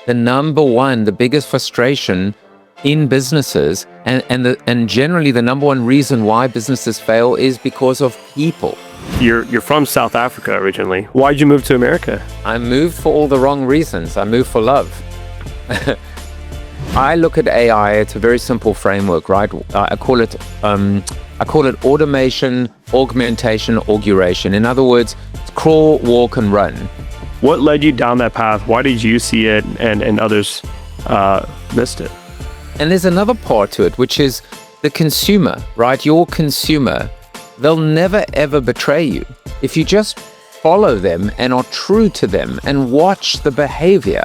the biggest frustration in businesses and generally the number one reason why businesses fail is because of people. You're from South Africa originally. Why'd you move to America? I moved for all the wrong reasons. I moved for love. I look at AI, it's a very simple framework, right? I call it automation, augmentation, auguration. In other words, it's crawl, walk, and run. What led you down that path? Why did you see it and others missed it? And there's another part to it, which is the consumer, right? Your consumer, they'll never ever betray you. If you just follow them and are true to them and watch the behavior.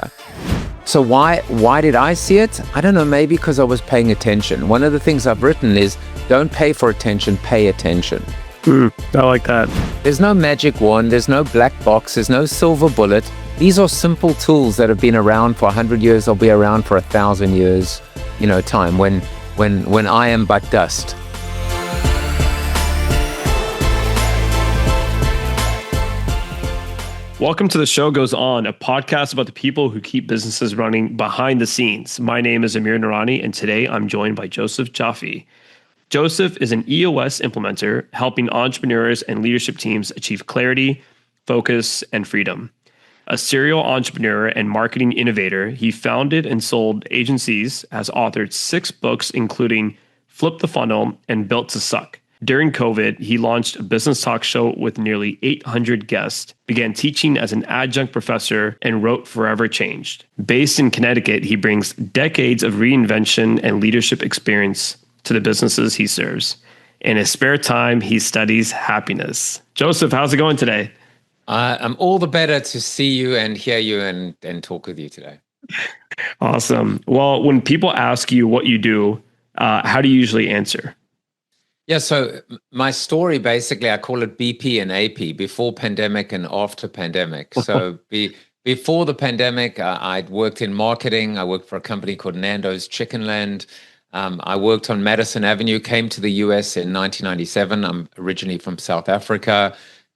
So why did I see it? I don't know, maybe because I was paying attention. One of the things I've written is don't pay for attention, pay attention. I like that. There's no magic wand, there's no black box, there's no silver bullet. These are simple tools that have been around for 100 years, they'll be around for 1,000 years, time when I am but dust. Welcome to The Show Goes On, a podcast about the people who keep businesses running behind the scenes. My name is Aamir Noorani, and today I'm joined by Joseph Jaffe. Joseph is an EOS implementer, helping entrepreneurs and leadership teams achieve clarity, focus, and freedom. A serial entrepreneur and marketing innovator, he founded and sold agencies, has authored 6 books, including Flip the Funnel and Built to Suck. During COVID, he launched a business talk show with nearly 800 guests, began teaching as an adjunct professor, and wrote Forever Changed. Based in Connecticut, he brings decades of reinvention and leadership experience to the businesses he serves. In his spare time, he studies happiness. Joseph, how's it going today? I'm all the better to see you and hear you and talk with you today. Awesome. Well, when people ask you what you do, how do you usually answer? Yeah, so my story, basically, I call it BP and AP, before pandemic and after pandemic. So before the pandemic, I'd worked in marketing. I worked for a company called Nando's Chickenland. I worked on Madison Avenue, came to the US in 1997. I'm originally from South Africa.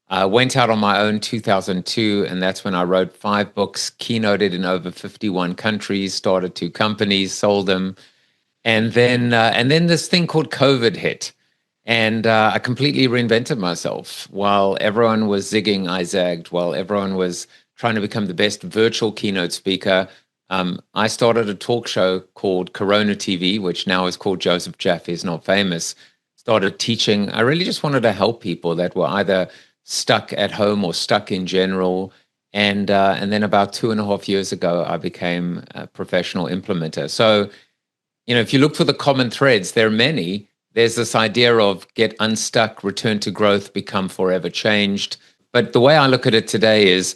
I went out on my own 2002, and that's when I wrote 5 books, keynoted in over 51 countries, started 2 companies, sold them. And then this thing called COVID hit. And I completely reinvented myself. While everyone was zigging, I zagged. While everyone was trying to become the best virtual keynote speaker, I started a talk show called Corona TV, which now is called Joseph Jaffe is Not Famous. Started teaching. I really just wanted to help people that were either stuck at home or stuck in general. And then about 2.5 years ago, I became a professional implementer. So, if you look for the common threads, there are many. There's this idea of get unstuck, return to growth, become forever changed. But the way I look at it today is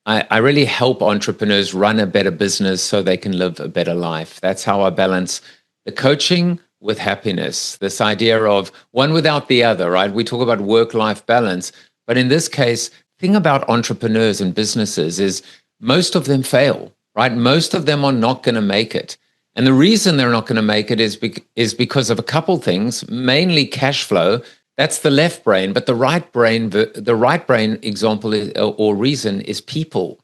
I really help entrepreneurs run a better business so they can live a better life. That's how I balance the coaching with happiness. This idea of one without the other, right? We talk about work-life balance. But in this case, the thing about entrepreneurs and businesses is most of them fail, right? Most of them are not going to make it. And the reason they're not going to make it is because of a couple things, mainly cash flow. That's the left brain, but the right brain example is, or reason is people.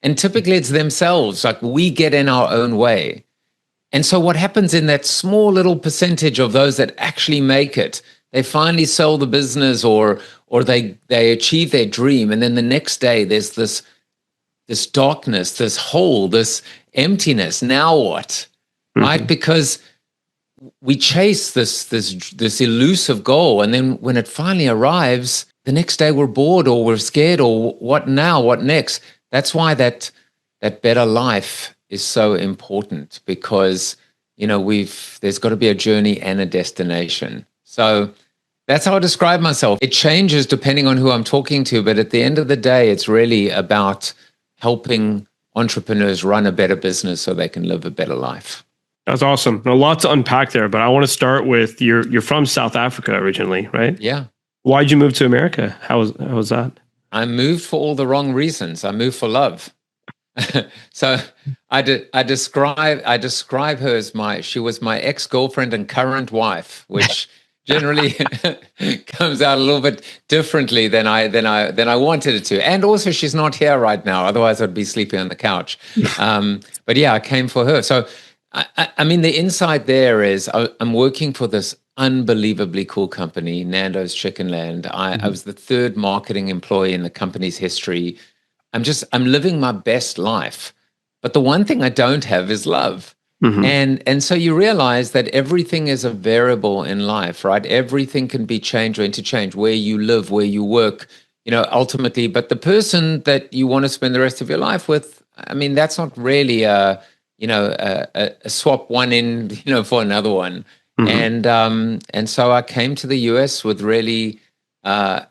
And typically it's themselves, like we get in our own way. And so what happens in that small little percentage of those that actually make it, they finally sell the business or they achieve their dream. And then the next day there's this darkness, this hole, this emptiness. Now what? Right? Because we chase this elusive goal. And then when it finally arrives, the next day we're bored or we're scared or what now? What next? That's why that better life is so important, because, there's got to be a journey and a destination. So that's how I describe myself. It changes depending on who I'm talking to. But at the end of the day, it's really about helping entrepreneurs run a better business so they can live a better life. That's awesome. A lot to unpack there, but I want to start with you're from South Africa originally, right? Yeah. Why'd you move to America? How was that? I moved for all the wrong reasons. I moved for love. So I describe her as she was my ex-girlfriend and current wife, which generally comes out a little bit differently than I wanted it to. And also, she's not here right now. Otherwise, I'd be sleeping on the couch. But yeah, I came for her. So, I mean, the insight there is I'm working for this unbelievably cool company, Nando's Chickenland. I was the third marketing employee in the company's history. I'm living my best life. But the one thing I don't have is love. And so you realize that everything is a variable in life, right? Everything can be changed or interchanged, where you live, where you work, ultimately. But the person that you want to spend the rest of your life with, I mean, that's not really a swap one in, for another one. And so I came to the US with really, I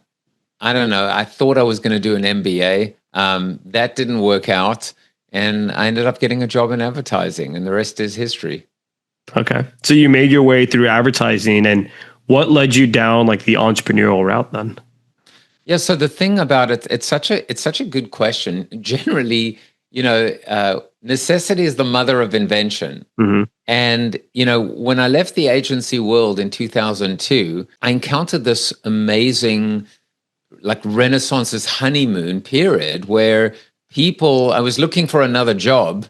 don't know, I thought I was going to do an MBA. That didn't work out. And I ended up getting a job in advertising, and the rest is history. Okay. So you made your way through advertising, and what led you down like the entrepreneurial route then? Yeah. So the thing about it, it's such a good question. Generally, necessity is the mother of invention. And, when I left the agency world in 2002, I encountered this amazing, like Renaissance, this honeymoon period where I was looking for another job,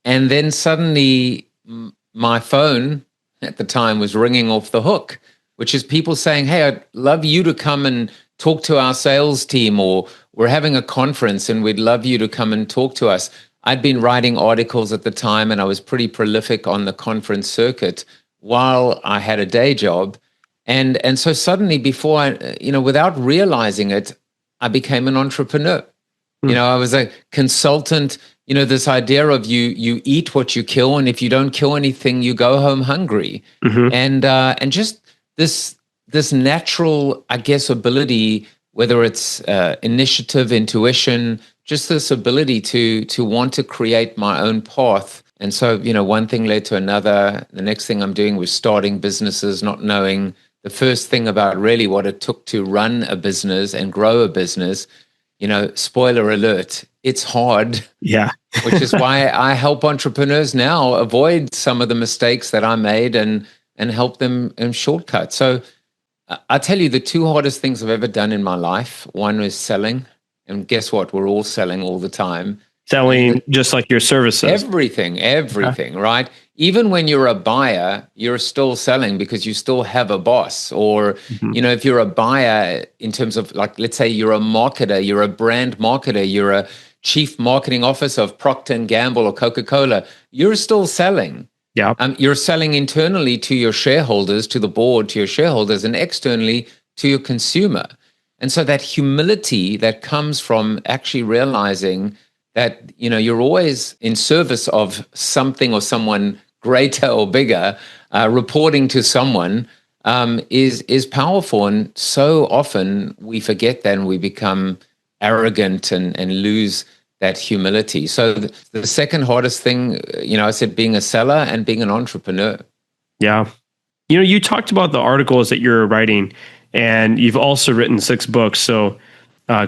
and then suddenly my phone at the time was ringing off the hook, which is people saying, hey, I'd love you to come and talk to our sales team, or we're having a conference and we'd love you to come and talk to us. I'd been writing articles at the time, and I was pretty prolific on the conference circuit while I had a day job. And so suddenly, before without realizing it, I became an entrepreneur. I was a consultant, this idea of you eat what you kill, and if you don't kill anything, you go home hungry. And just this natural, I guess, ability, whether it's initiative, intuition, just this ability to want to create my own path. And so, one thing led to another. The next thing I'm doing was starting businesses, not knowing the first thing about really what it took to run a business and grow a business. Spoiler alert, it's hard. Yeah. Which is why I help entrepreneurs now avoid some of the mistakes that I made and help them in shortcuts. So I tell you, the two hardest things I've ever done in my life, one was selling. And guess what? We're all selling all the time. Selling just like your services. Everything, right? Even when you're a buyer, you're still selling because you still have a boss. Or, if you're a buyer in terms of, like, let's say you're a marketer, you're a brand marketer, you're a chief marketing officer of Procter & Gamble or Coca-Cola, you're still selling. Yeah. You're selling internally to your shareholders, to the board, to your shareholders, and externally to your consumer. And so that humility that comes from actually realizing that, you're always in service of something or someone greater or bigger, reporting to someone, is powerful. And so often we forget that, and we become arrogant and lose that humility. So the second hardest thing, I said being a seller and being an entrepreneur. Yeah. You talked about the articles that you're writing, and you've also written 6 books. So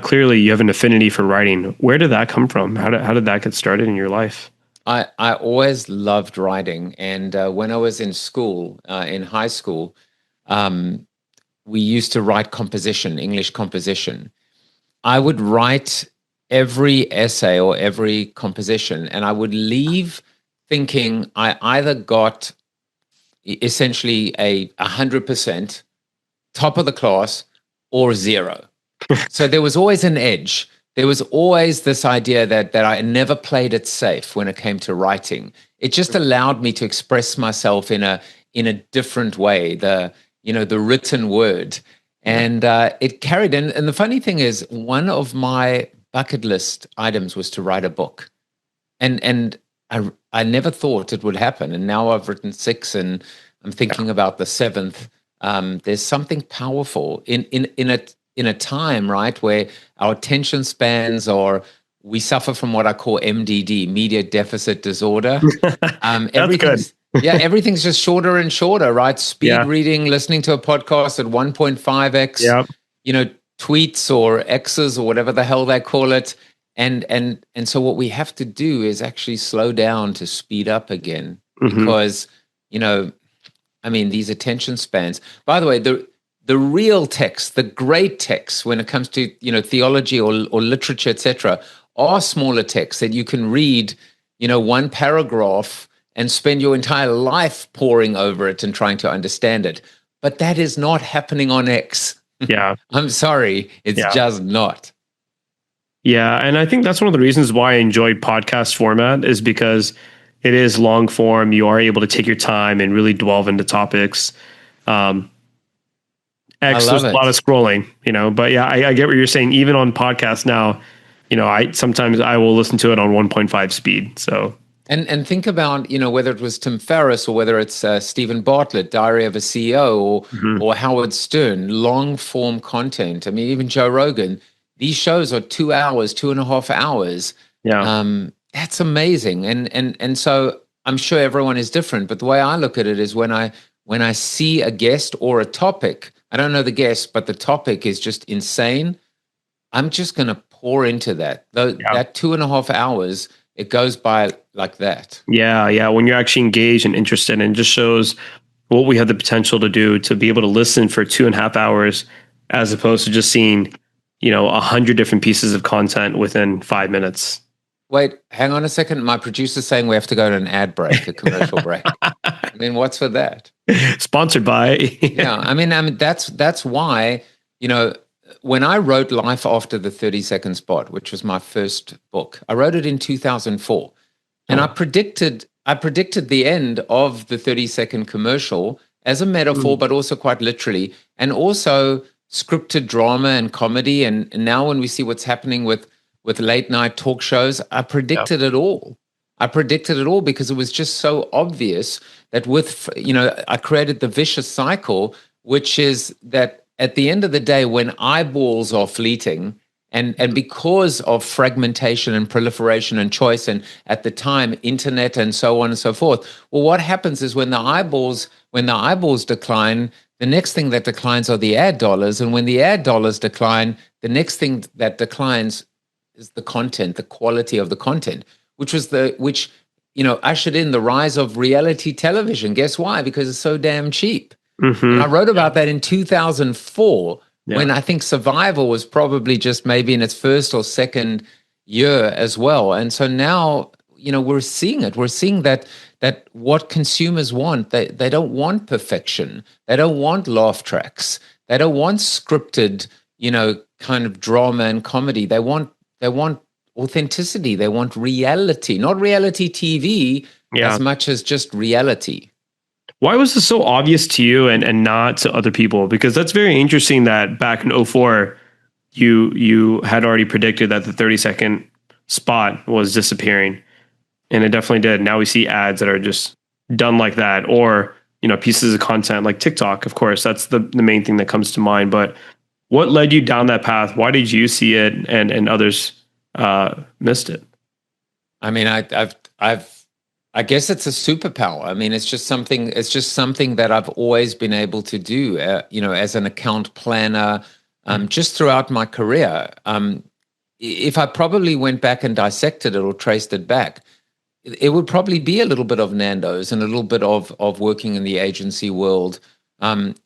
clearly you have an affinity for writing. Where did that come from? How did that get started in your life? I always loved writing. And when I was in school, in high school, we used to write composition, English composition. I would write every essay or every composition, and I would leave thinking I either got essentially 100%, top of the class, or 0. So there was always an edge. There was always this idea that I never played it safe when it came to writing. It just allowed me to express myself in a different way, the written word. And it carried in. And the funny thing is, one of my bucket list items was to write a book. And I never thought it would happen. And now I've written 6, and I'm thinking about the 7th. There's something powerful in a time, right, where our attention spans we suffer from what I call MDD, media deficit disorder. That's good. Everything's just shorter and shorter, right? Speed reading, listening to a podcast at 1.5x, tweets or X's or whatever the hell they call it. And so what we have to do is actually slow down to speed up again, because, I mean, these attention spans. By the way, the real text, the great texts, when it comes to theology or literature, etc., are smaller texts that you can read, one paragraph and spend your entire life poring over it and trying to understand it. But that is not happening on X. Yeah. I'm sorry, it's just not. Yeah, and I think that's one of the reasons why I enjoyed podcast format is because it is long form. You are able to take your time and really delve into topics. X, there's a lot of scrolling, but yeah, I get what you're saying. Even on podcasts now, sometimes I will listen to it on 1.5 speed. So and think about whether it was Tim Ferriss or whether it's Stephen Bartlett, Diary of a CEO, or Howard Stern, long form content. I mean, even Joe Rogan. These shows are 2 hours, 2.5 hours. Yeah, that's amazing. And so I'm sure everyone is different, but the way I look at it is when I see a guest or a topic, I don't know the guest, but the topic is just insane, I'm just going to pour into that. That 2.5 hours, it goes by like that. Yeah. When you're actually engaged and interested, and it just shows what we have the potential to do, to be able to listen for 2.5 hours, as opposed to just seeing 100 different pieces of content within 5 minutes. Wait, hang on a second. My producer's saying we have to go to an ad break, a commercial break. I mean, what's with that? Sponsored by. Yeah, I mean, that's why, when I wrote Life After the 30-Second Spot, which was my first book, I wrote it in 2004. And I predicted the end of the 30-second commercial as a metaphor, but also quite literally, and also scripted drama and comedy. And now when we see what's happening with late night talk shows, I predicted it all. I predicted it all because it was just so obvious that I created the vicious cycle, which is that at the end of the day, when eyeballs are fleeting, and because of fragmentation and proliferation and choice, and at the time, internet and so on and so forth, well, what happens is when the eyeballs decline, the next thing that declines are the ad dollars. And when the ad dollars decline, the next thing that declines is the content, the quality of the content, which ushered in the rise of reality television. Guess why? Because it's so damn cheap. And I wrote about that in 2004, when I think Survivor was probably just maybe in its first or second year as well. And so now, we're seeing it. We're seeing that what consumers want, they don't want perfection. They don't want laugh tracks. They don't want scripted, kind of drama and comedy. They want authenticity. They want reality, not reality TV as much as just reality. Why was this so obvious to you and not to other people? Because that's very interesting that back in 2004, you had already predicted that the 30-second spot was disappearing. And it definitely did. Now we see ads that are just done like that, or, pieces of content like TikTok. Of course, that's the main thing that comes to mind. But what led you down that path? Why did you see it and others missed it? I mean, I guess it's a superpower. I mean, it's just something that I've always been able to do, as an account planner, just throughout my career. If I probably went back and dissected it or traced it back, it would probably be a little bit of Nando's and a little bit of working in the agency world,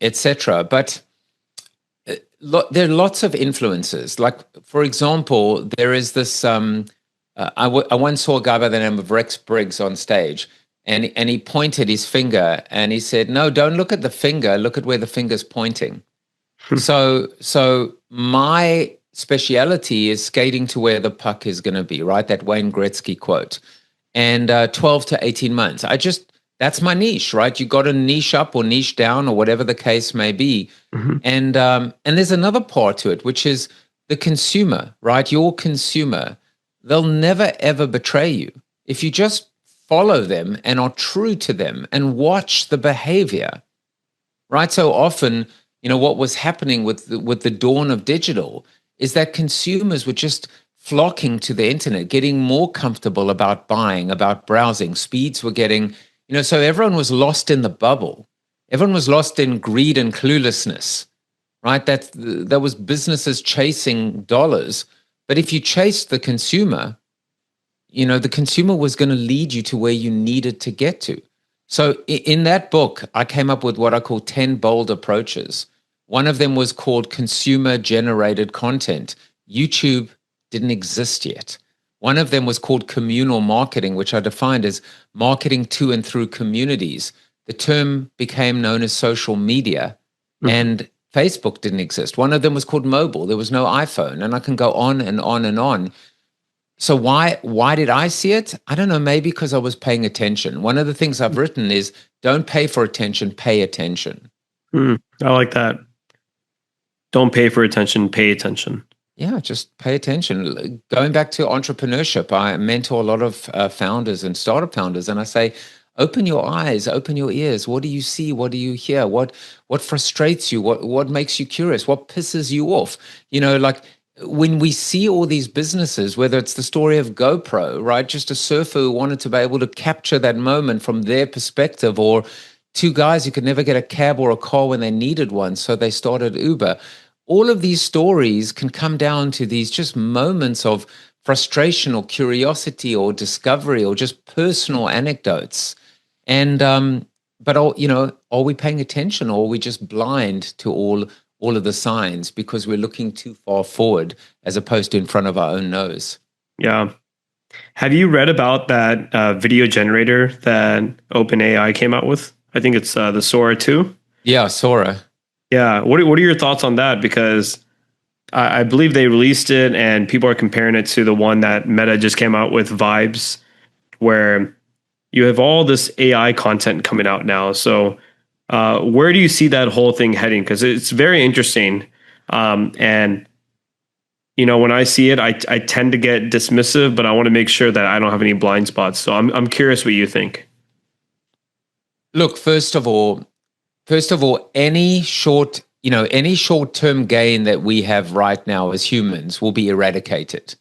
etc. But there are lots of influences. Like, for example, there is this. I once saw a guy by the name of Rex Briggs on stage, and he pointed his finger and he said, "No, don't look at the finger. Look at where the finger's pointing." So my speciality is skating to where the puck is going to be, right? That Wayne Gretzky quote. And 12 to 18 months. That's my niche, right? You got to niche up or niche down or whatever the case may be. And there's another part to it, which is the consumer, right? Your consumer. They'll never, ever betray you if you just follow them and are true to them and watch the behavior, right? So often, what was happening with the dawn of digital is that consumers were just flocking to the internet, getting more comfortable about buying, about browsing. Speeds were getting, so everyone was lost in the bubble. Everyone was lost in greed and cluelessness, right? That was businesses chasing dollars. But if you chased the consumer, the consumer was going to lead you to where you needed to get to. So in that book, I came up with what I call 10 bold approaches. One of them was called consumer generated content. YouTube didn't exist yet. One of them was called communal marketing, which I defined as marketing to and through communities. The term became known as social media, and Facebook didn't exist. One of them was called mobile. There was no iPhone, and I can go on and on and on. So why did I see it? I don't know, maybe because I was paying attention. One of the things I've written is don't pay for attention, pay attention. I like that. Don't pay for attention, pay attention. Yeah, just pay attention. Going back to entrepreneurship, I mentor a lot of founders and startup founders, and I say, open your eyes, open your ears. What do you see? What do you hear? What frustrates you? What makes you curious? What pisses you off? Like when we see all these businesses, whether it's the story of GoPro, right? Just a surfer who wanted to be able to capture that moment from their perspective, or two guys who could never get a cab or a car when they needed one, so they started Uber. All of these stories can come down to these just moments of frustration or curiosity or discovery or just personal anecdotes. And but are we paying attention, or are we just blind to all of the signs because we're looking too far forward as opposed to in front of our own nose? Yeah. Have you read about that video generator that OpenAI came out with? I think it's the Sora 2. Yeah, Sora. Yeah. What are your thoughts on that? Because I believe they released it and people are comparing it to the one that Meta just came out with, Vibes, where you have all this AI content coming out now. So where do you see that whole thing heading? Because it's very interesting. And, when I see it, I tend to get dismissive, but I want to make sure that I don't have any blind spots. So I'm curious what you think. Look, first of all, any short-term gain that we have right now as humans will be eradicated.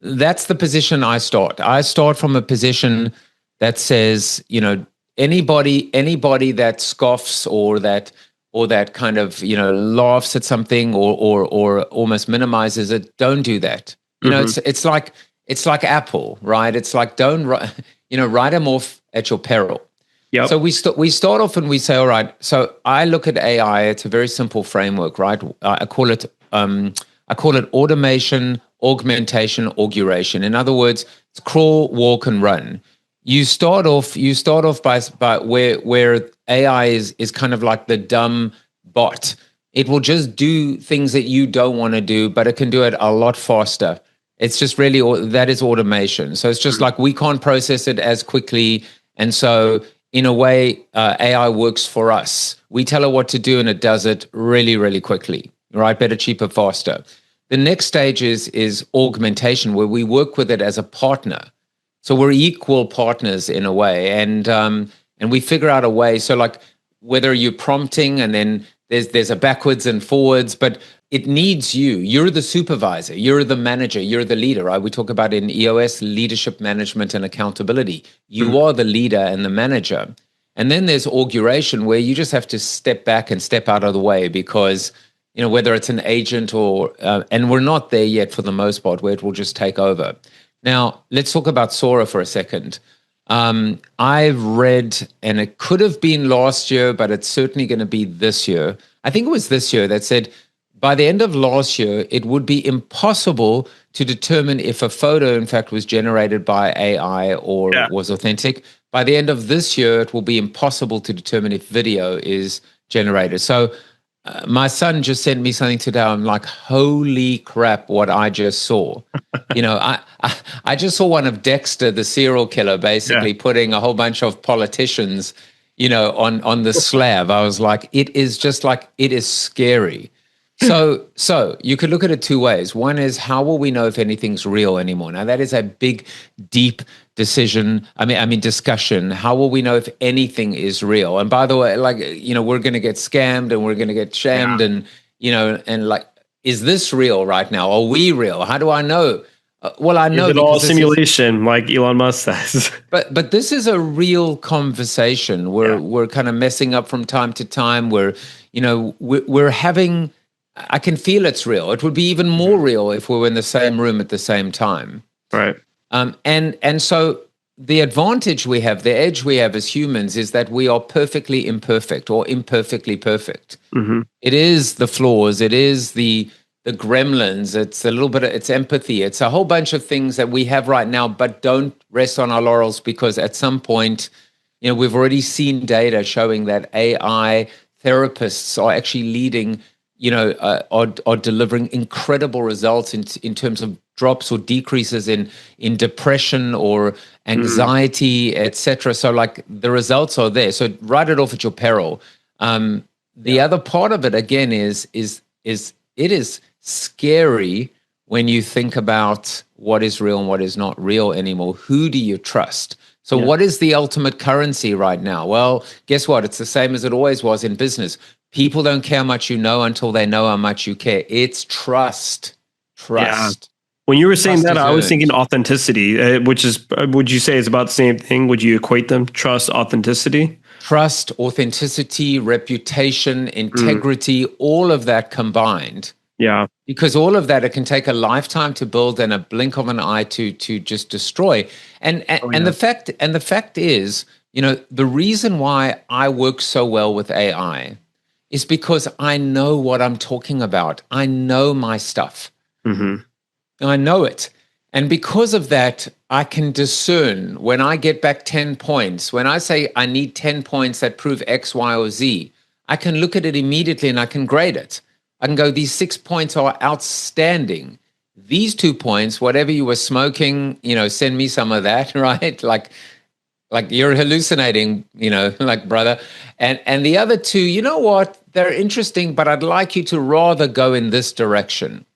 That's the position I start. I start from a position that says, anybody that scoffs or that kind of, laughs at something or almost minimizes it, don't do that. It's like Apple, right? It's like, don't write them off at your peril. Yep. So we start off and we say, all right. So I look at AI. It's a very simple framework, right? I call it automation, augmentation, auguration. In other words, it's crawl, walk, and run. You start off by where AI is kind of like the dumb bot. It will just do things that you don't want to do, but it can do it a lot faster. It's just really, that is automation. So it's just like we can't process it as quickly, and so in a way, AI works for us. We tell it what to do and it does it really, really quickly, right? Better, cheaper, faster. The next stage is augmentation, where we work with it as a partner. So we're equal partners in a way, and we figure out a way. So like whether you're prompting and then there's a backwards and forwards, but it needs you. You're the supervisor, you're the manager, you're the leader, right? We talk about in EOS leadership, management, and accountability. You are the leader and the manager. And then there's auguration, where you just have to step back and step out of the way because, whether it's an agent or, and we're not there yet for the most part, where it will just take over. Now, let's talk about Sora for a second. I've read, and it could have been last year, but it's certainly going to be this year. I think it was this year that said, by the end of last year, it would be impossible to determine if a photo, in fact, was generated by AI or was authentic. By the end of this year, it will be impossible to determine if video is generated. So my son just sent me something today. I'm like, holy crap, what I just saw. I just saw one of Dexter, the serial killer, basically putting a whole bunch of politicians, on the slab. I was like, it is scary. So you could look at it two ways. One is, how will we know if anything's real anymore? Now that is a big, deep discussion. How will we know if anything is real? And by the way, we're going to get scammed and we're going to get shammed, and is this real right now? Are we real? How do I know? Well, I know it's all simulation, like Elon Musk says. But this is a real conversation. We're kind of messing up from time to time. We're having. I can feel it's real. It would be even more real if we were in the same room at the same time. Right. And so the advantage we have, the edge we have as humans is that we are perfectly imperfect or imperfectly perfect. It is the flaws, it is the gremlins, it's a little bit of, it's empathy, it's a whole bunch of things that we have right now, but don't rest on our laurels, because at some point, we've already seen data showing that AI therapists are actually leading, are delivering incredible results in terms of drops or decreases in depression or anxiety, etc. So like the results are there. So write it off at your peril. The other part of it again is it is scary when you think about what is real and what is not real anymore. Who do you trust? So what is the ultimate currency right now? Well, guess what? It's the same as it always was in business. People don't care how much you know until they know how much you care. It's trust. Yeah. When you were saying Trust that, is I was earned. thinking authenticity, which is, would you say is about the same thing? Would you equate them? Trust, authenticity? Trust, authenticity, reputation, integrity, all of that combined. Yeah. Because all of that, it can take a lifetime to build and a blink of an eye to just destroy. And the fact is, the reason why I work so well with AI is because I know what I'm talking about. I know my stuff. I know it. And because of that, I can discern when I get back 10 points, when I say I need 10 points that prove X, Y, or Z, I can look at it immediately and I can grade it. I can go, these 6 points are outstanding. These 2 points, whatever you were smoking, send me some of that, right? Like you're hallucinating, like brother. And the other 2, you know what? They're interesting, but I'd like you to rather go in this direction.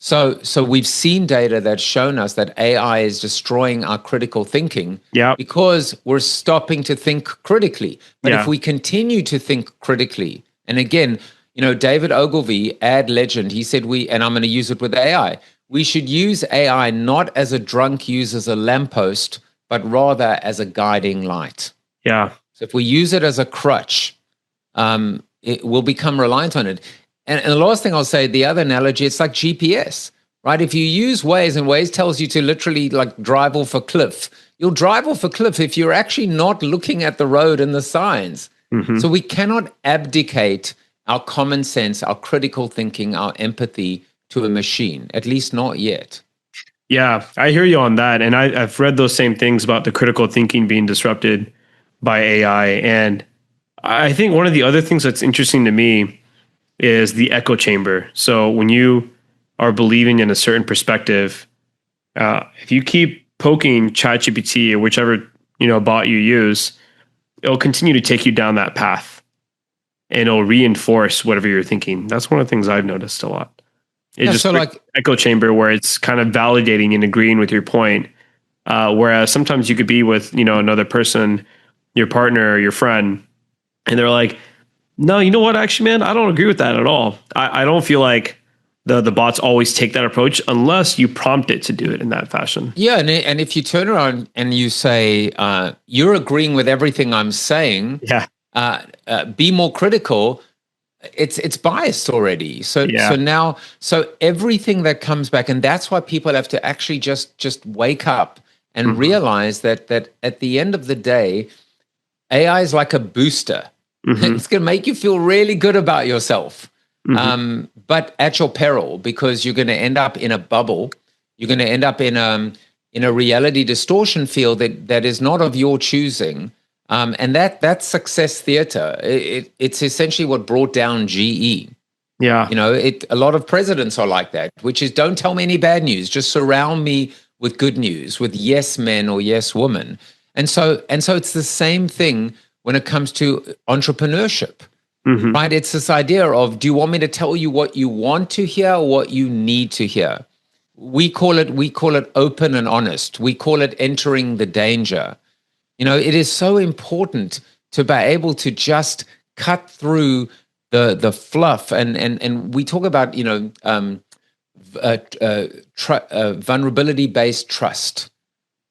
So we've seen data that's shown us that AI is destroying our critical thinking because we're stopping to think critically. But if we continue to think critically, and again, David Ogilvy, ad legend, he said and I'm going to use it with AI, we should use AI not as a drunk uses a lamppost, but rather as a guiding light. Yeah. So if we use it as a crutch, it will become reliant on it. And the last thing I'll say, the other analogy, it's like GPS, right? If you use Waze and Waze tells you to literally like drive off a cliff, you'll drive off a cliff if you're actually not looking at the road and the signs. So we cannot abdicate our common sense, our critical thinking, our empathy to a machine, at least not yet. Yeah, I hear you on that. And I've read those same things about the critical thinking being disrupted by AI. And I think one of the other things that's interesting to me is the echo chamber. So when you are believing in a certain perspective, if you keep poking ChatGPT or whichever bot you use, it'll continue to take you down that path, and it'll reinforce whatever you're thinking. That's one of the things I've noticed a lot. It's just like echo chamber where it's kind of validating and agreeing with your point. Whereas sometimes you could be with another person, your partner or your friend, and they're like, no, you know what? Actually, man, I don't agree with that at all. I don't feel like the bots always take that approach unless you prompt it to do it in that fashion. Yeah, and if you turn around and you say, you're agreeing with everything I'm saying, be more critical, it's biased already. So everything that comes back, and that's why people have to actually just wake up and realize that at the end of the day, AI is like a booster. It's going to make you feel really good about yourself, but at your peril, because you're going to end up in a bubble. You're going to end up in a reality distortion field that is not of your choosing, and that's success theater. It's essentially what brought down GE. Yeah, a lot of presidents are like that, which is don't tell me any bad news, just surround me with good news, with yes men or yes women, and so it's the same thing when it comes to entrepreneurship, right? It's this idea of, do you want me to tell you what you want to hear or what you need to hear? We call it open and honest. We call it entering the danger. It is so important to be able to just cut through the fluff. And we talk about, vulnerability-based trust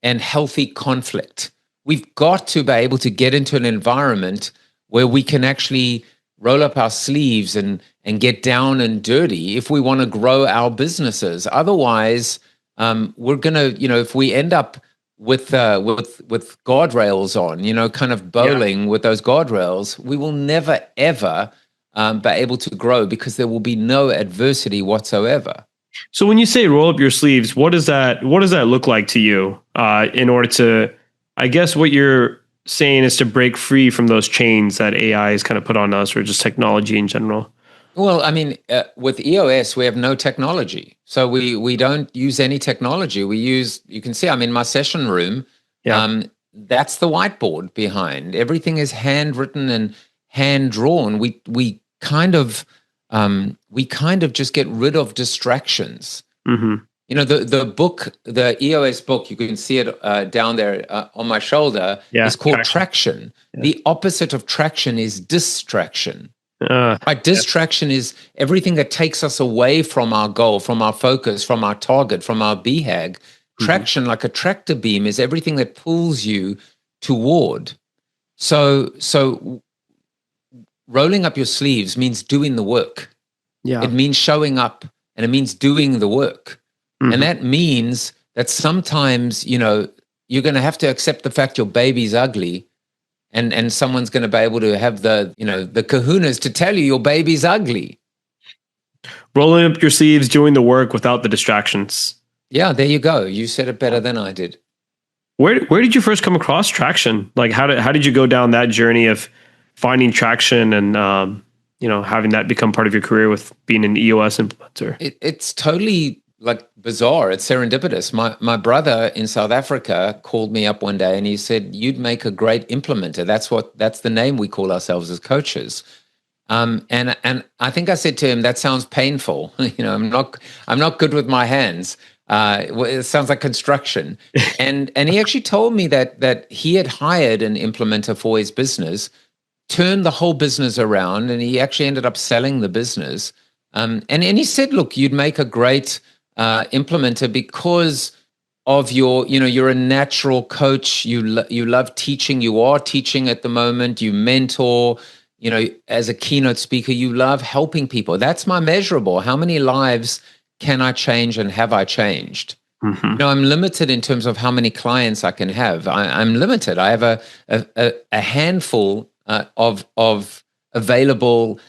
and healthy conflict. We've got to be able to get into an environment where we can actually roll up our sleeves and get down and dirty if we want to grow our businesses. Otherwise, we're going to, if we end up with guardrails on, kind of bowling with those guardrails, we will never ever be able to grow because there will be no adversity whatsoever. So when you say roll up your sleeves, what does that look like to you? In order to, I guess what you're saying is to break free from those chains that AI has kind of put on us, or just technology in general. Well, I mean, with EOS, we have no technology. So we don't use any technology. You can see I'm in my session room. Yeah. That's the whiteboard behind. Everything is handwritten and hand drawn. We kind of just get rid of distractions. Mm-hmm. The book, the EOS book, you can see it down there on my shoulder, is called Traction. Yeah. The opposite of traction is distraction. Distraction is everything that takes us away from our goal, from our focus, from our target, from our BHAG. Traction, like a tractor beam, is everything that pulls you toward. So rolling up your sleeves means doing the work. Yeah. It means showing up, and it means doing the work. Mm-hmm. And that means that sometimes, you're going to have to accept the fact your baby's ugly. And someone's going to be able to have the kahunas to tell you your baby's ugly. Rolling up your sleeves, doing the work without the distractions. Yeah, there you go. You said it better than I did. Where did you first come across traction? Like how did you go down that journey of finding traction and having that become part of your career with being an EOS implementer? It's totally bizarre. It's serendipitous. My brother in South Africa called me up one day and he said, "You'd make a great implementer." That's the name we call ourselves as coaches. And I think I said to him, "That sounds painful. I'm not good with my hands. It sounds like construction." and he actually told me that he had hired an implementer for his business, turned the whole business around, and he actually ended up selling the business. And he said, "Look, you'd make a great implementer because of you're a natural coach. You love teaching. You are teaching at the moment. You mentor. As a keynote speaker, you love helping people. That's my measurable. How many lives can I change, and have I changed?" Mm-hmm. I'm limited in terms of how many clients I can have. I'm limited. I have a handful of available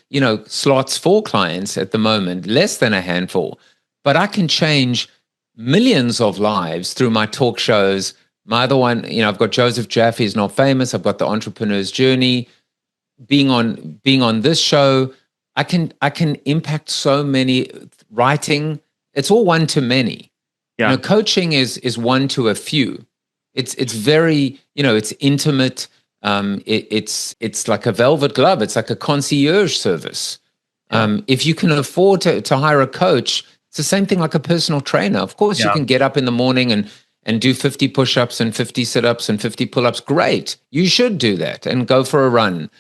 slots for clients at the moment, less than a handful. But I can change millions of lives through my talk shows. My other one, I've got Joseph Jaffe is Not Famous. I've got the Entrepreneur's Journey. Being on this show, I can impact so many. Writing, it's all one to many. Yeah. Coaching is one to a few. It's very, it's intimate. It's like a velvet glove. It's like a concierge service. If you can afford to hire a coach, it's the same thing like a personal trainer. Of course, you can get up in the morning and do 50 push-ups and 50 sit-ups and 50 pull-ups. Great. You should do that and go for a run.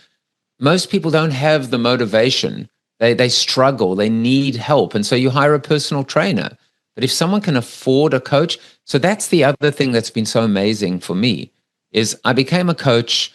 Most people don't have the motivation. They struggle. They need help. And so you hire a personal trainer. But if someone can afford a coach, so that's the other thing that's been so amazing for me, is I became a coach,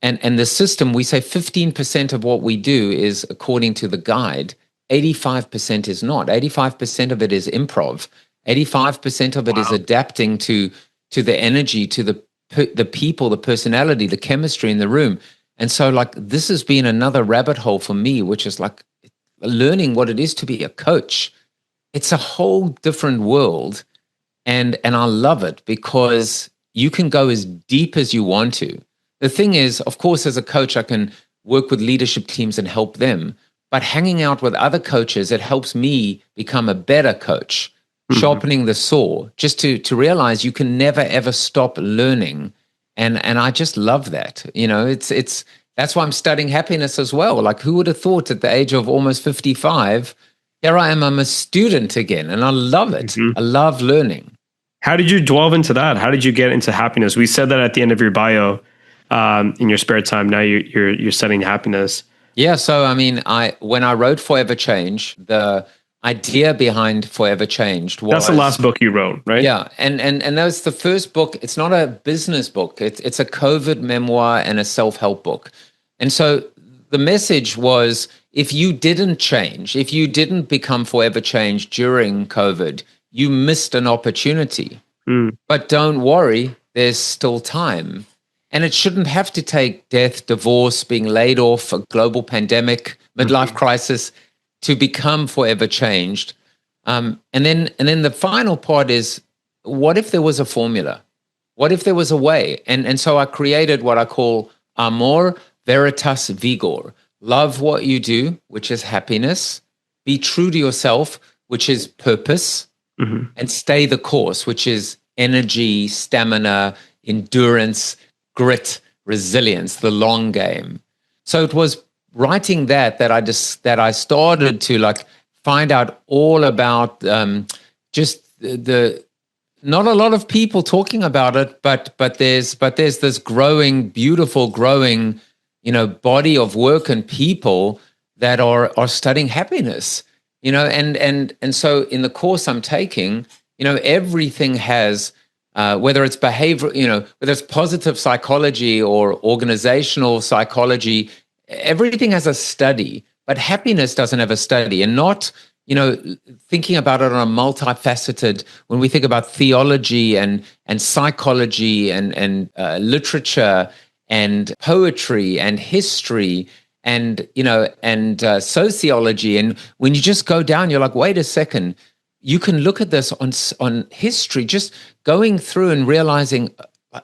and the system, we say 15% of what we do is according to the guide. 85% is not. 85% of it is improv. 85% of it is adapting to the energy, to the people, the personality, the chemistry in the room. And so this has been another rabbit hole for me, which is learning what it is to be a coach. It's a whole different world. And I love it because you can go as deep as you want to. The thing is, of course, as a coach, I can work with leadership teams and help them. But hanging out with other coaches, it helps me become a better coach, sharpening the saw, just to realize you can never, ever stop learning. And I just love that. It's that's why I'm studying happiness as well. Who would have thought at the age of almost 55, here I am, I'm a student again, and I love it. Mm-hmm. I love learning. How did you delve into that? How did you get into happiness? We said that at the end of your bio, in your spare time. Now you're studying happiness. Yeah, so when I wrote Forever Change, the idea behind Forever Changed was... That's the last book you wrote, right? Yeah, and that was the first book. It's not a business book. It's a COVID memoir and a self-help book. And so the message was, if you didn't change, if you didn't become Forever Changed during COVID, you missed an opportunity. But don't worry, there's still time. And it shouldn't have to take death, divorce, being laid off, a global pandemic, midlife crisis to become forever changed. And then the final part is, what if there was a formula? What if there was a way? And so I created what I call Amor Veritas Vigor. Love what you do, which is happiness. Be true to yourself, which is purpose. And stay the course, which is energy, stamina, endurance, grit, resilience, the long game. So it was writing that I started to like find out all about just the not a lot of people talking about it, but there's this growing, beautiful, growing, body of work and people that are studying happiness. And so in the course I'm taking, everything has, whether it's behavior, whether it's positive psychology or organizational psychology, everything has a study, but happiness doesn't have a study. And not, thinking about it on a multifaceted, when we think about theology and psychology and literature and poetry and history and sociology. And when you just go down, you're like, wait a second, you can look at this on history, just going through and realizing,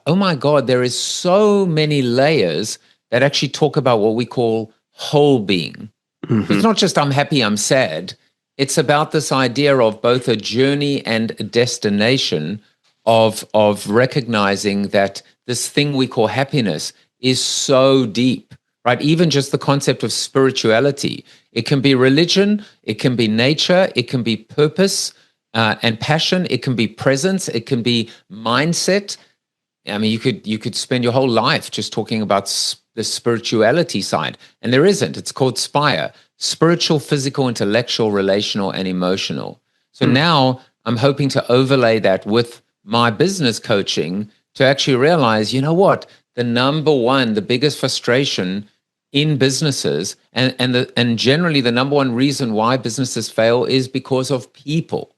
oh my God, there is so many layers that actually talk about what we call whole being. It's not just I'm happy, I'm sad. It's about this idea of both a journey and a destination of recognizing that this thing we call happiness is so deep. Right? Even just the concept of spirituality. It can be religion, it can be nature, it can be purpose and passion, it can be presence, it can be mindset. I mean, you could spend your whole life just talking about the spirituality side, and there isn't. It's called SPIRE: spiritual, physical, intellectual, relational, and emotional. So now I'm hoping to overlay that with my business coaching to actually realize, you know what? The biggest frustration in businesses and generally the number one reason why businesses fail is because of people.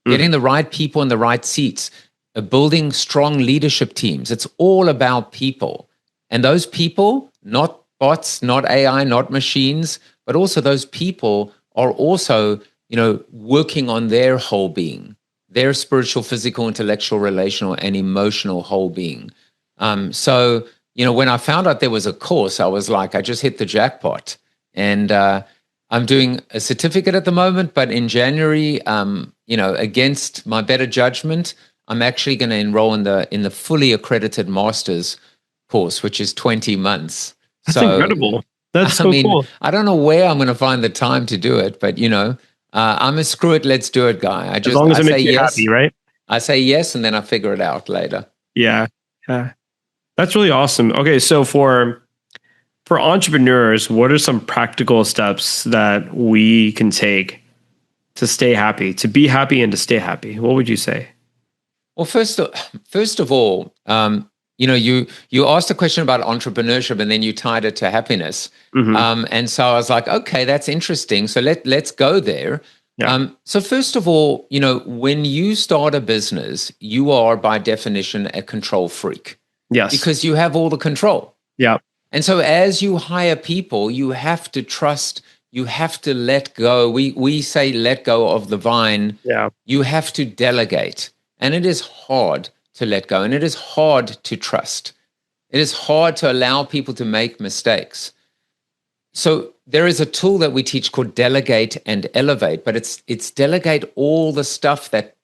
Getting the right people in the right seats, building strong leadership teams. It's all about people. And those people, not bots, not AI, not machines, but also those people are also, working on their whole being, their spiritual, physical, intellectual, relational, and emotional whole being. So when I found out there was a course, I was like, I just hit the jackpot. And I'm doing a certificate at the moment, but in January, against my better judgment, I'm actually going to enroll in the fully accredited master's course, which is 20 months. That's incredible. That's so cool. I don't know where I'm going to find the time to do it, but I'm a screw it, let's do it guy. As long as it makes you happy, right? I say yes, and then I figure it out later. Yeah. That's really awesome. Okay, so for entrepreneurs, what are some practical steps that we can take to stay happy, to be happy and to stay happy? What would you say? Well, first of all, you asked a question about entrepreneurship and then you tied it to happiness. And so I was like, okay, that's interesting. So let's go there. Yeah. So first of all, when you start a business, you are by definition a control freak. Yes. Because you have all the control. Yeah. And so as you hire people, you have to trust, you have to let go. We say let go of the vine. Yeah. You have to delegate. And it is hard to let go. And it is hard to trust. It is hard to allow people to make mistakes. So there is a tool that we teach called delegate and elevate, but it's delegate all the stuff that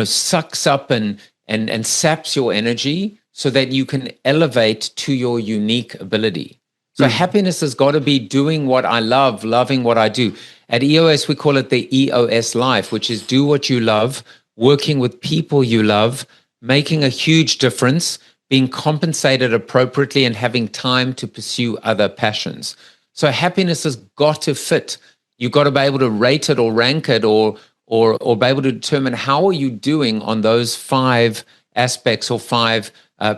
sucks up and saps your energy so that you can elevate to your unique ability. So happiness has got to be doing what I love, loving what I do. At EOS, we call it the EOS life, which is do what you love, working with people you love, making a huge difference, being compensated appropriately, and having time to pursue other passions. So happiness has got to fit. You've got to be able to rate it or rank it or be able to determine how are you doing on those 5 aspects or 5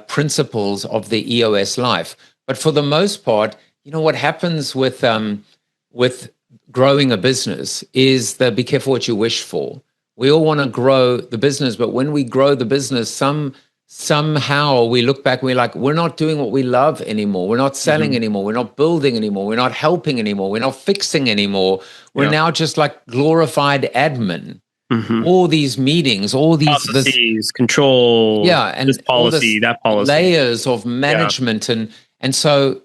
principles of the EOS life. But for the most part, what happens with growing a business is be careful what you wish for. We all want to grow the business, but when we grow the business, some somehow we look back and we're like, we're not doing what we love anymore. We're not selling anymore. We're not building anymore. We're not helping anymore. We're not fixing anymore. We're now just like glorified admin. All these meetings, all these processes, control, and this policy, that policy, layers of management, and so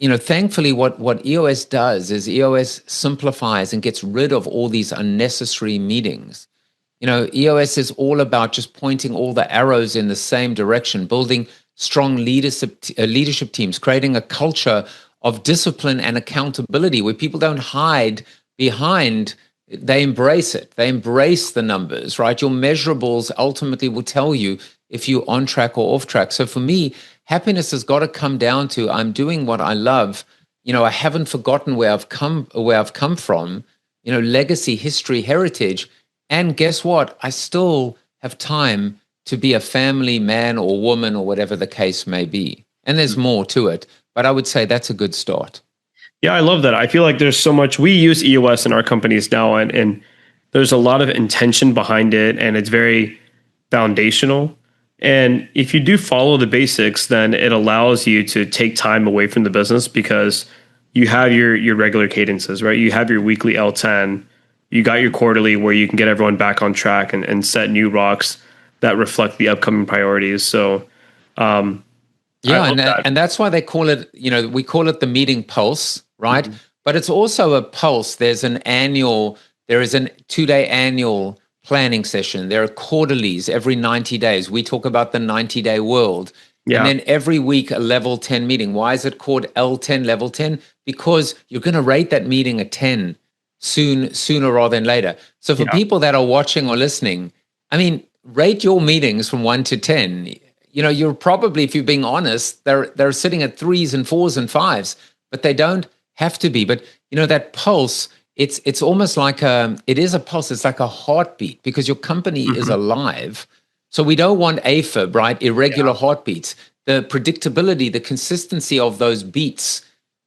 thankfully, what EOS does is EOS simplifies and gets rid of all these unnecessary meetings. EOS is all about just pointing all the arrows in the same direction, building strong leadership teams, creating a culture of discipline and accountability where people don't hide behind. They embrace it. They embrace the numbers, right? Your measurables ultimately will tell you if you're on track or off track. So for me, happiness has got to come down to I'm doing what I love. I haven't forgotten where I've come from, legacy, history, heritage. And guess what? I still have time to be a family man or woman or whatever the case may be. And there's more to it, but I would say that's a good start. Yeah, I love that. I feel like there's so much. We use EOS in our companies now, and there's a lot of intention behind it, and it's very foundational. And if you do follow the basics, then it allows you to take time away from the business because you have your regular cadences, right? You have your weekly L10, you got your quarterly where you can get everyone back on track and set new rocks that reflect the upcoming priorities. So, and that's why they call it, we call it the meeting pulse, right? But it's also a pulse. There is a 2-day annual planning session. There are quarterlies every 90 days. We talk about the 90-day world. And then every week, a level 10 meeting. Why is it called L10, level 10? Because you're going to rate that meeting a 10 sooner rather than later. So for people that are watching or listening, rate your meetings from 1 to 10. You're probably, if you're being honest, they're sitting at 3s and 4s and 5s, but they don't have to be. But that pulse, it's almost like it is a pulse. It's like a heartbeat because your company is alive. So we don't want AFib, right? Irregular heartbeats. The predictability, the consistency of those beats